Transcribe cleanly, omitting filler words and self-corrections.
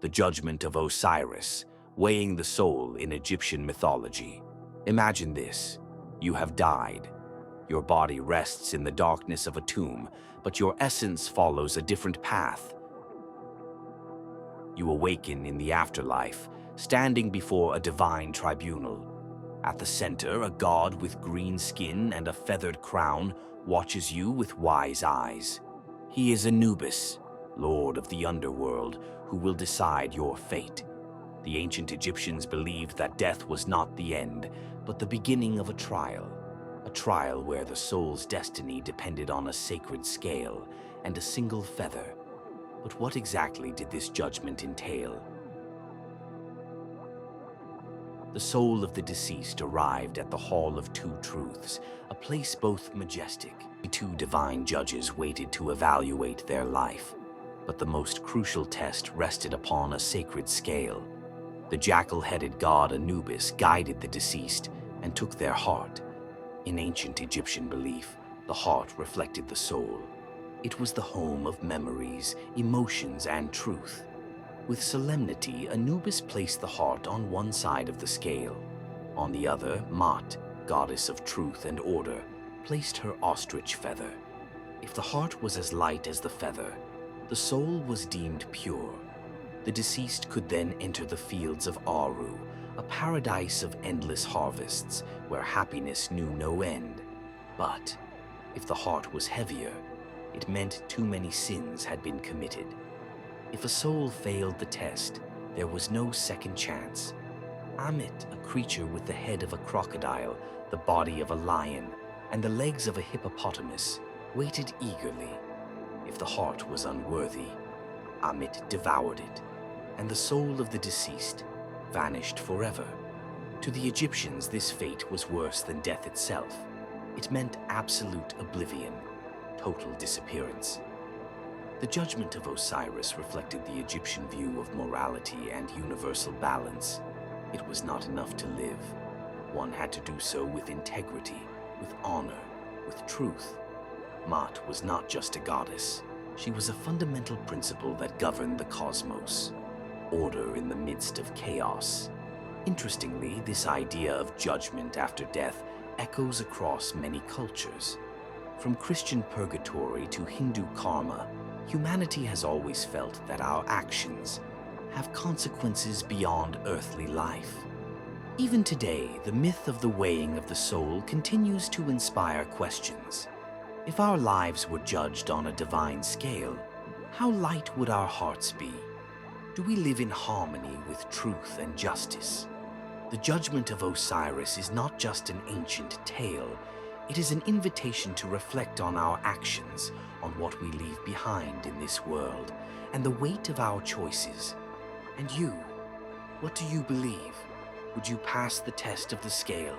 the Judgment of Osiris, weighing the soul in Egyptian mythology. Imagine this: you have died. Your body rests in the darkness of a tomb, but your essence follows a different path. You awaken in the afterlife, standing before a divine tribunal. At the center, a god with green skin and a feathered crown watches you with wise eyes. He is Anubis, lord of the underworld, who will decide your fate. The ancient Egyptians believed that death was not the end, but the beginning of a trial where the soul's destiny depended on a sacred scale and a single feather. But what exactly did this judgment entail? The soul of the deceased arrived at the Hall of Two Truths, a place both majestic. Two divine judges waited to evaluate their life, but the most crucial test rested upon a sacred scale. The jackal-headed god Anubis guided the deceased and took their heart. In ancient Egyptian belief, the heart reflected the soul. It was the home of memories, emotions, and truth. With solemnity, Anubis placed the heart on one side of the scale. On the other, Maat, goddess of truth and order, placed her ostrich feather. If the heart was as light as the feather, the soul was deemed pure. The deceased could then enter the fields of Aru, a paradise of endless harvests where happiness knew no end. But if the heart was heavier, it meant too many sins had been committed. If a soul failed the test, there was no second chance. Ammit, a creature with the head of a crocodile, the body of a lion, and the legs of a hippopotamus, waited eagerly. If the heart was unworthy, Ammit devoured it, and the soul of the deceased vanished forever. To the Egyptians, this fate was worse than death itself. It meant absolute oblivion, total disappearance. The Judgment of Osiris reflected the Egyptian view of morality and universal balance. It was not enough to live. One had to do so with integrity, with honor, with truth. Maat was not just a goddess. She was a fundamental principle that governed the cosmos. Order in the midst of chaos. Interestingly, this idea of judgment after death echoes across many cultures. From Christian purgatory to Hindu karma, humanity has always felt that our actions have consequences beyond earthly life. Even today, the myth of the weighing of the soul continues to inspire questions. If our lives were judged on a divine scale, how light would our hearts be? Do we live in harmony with truth and justice? The Judgment of Osiris is not just an ancient tale. It is an invitation to reflect on our actions, on what we leave behind in this world, and the weight of our choices. And you, what do you believe? Would you pass the test of the scale?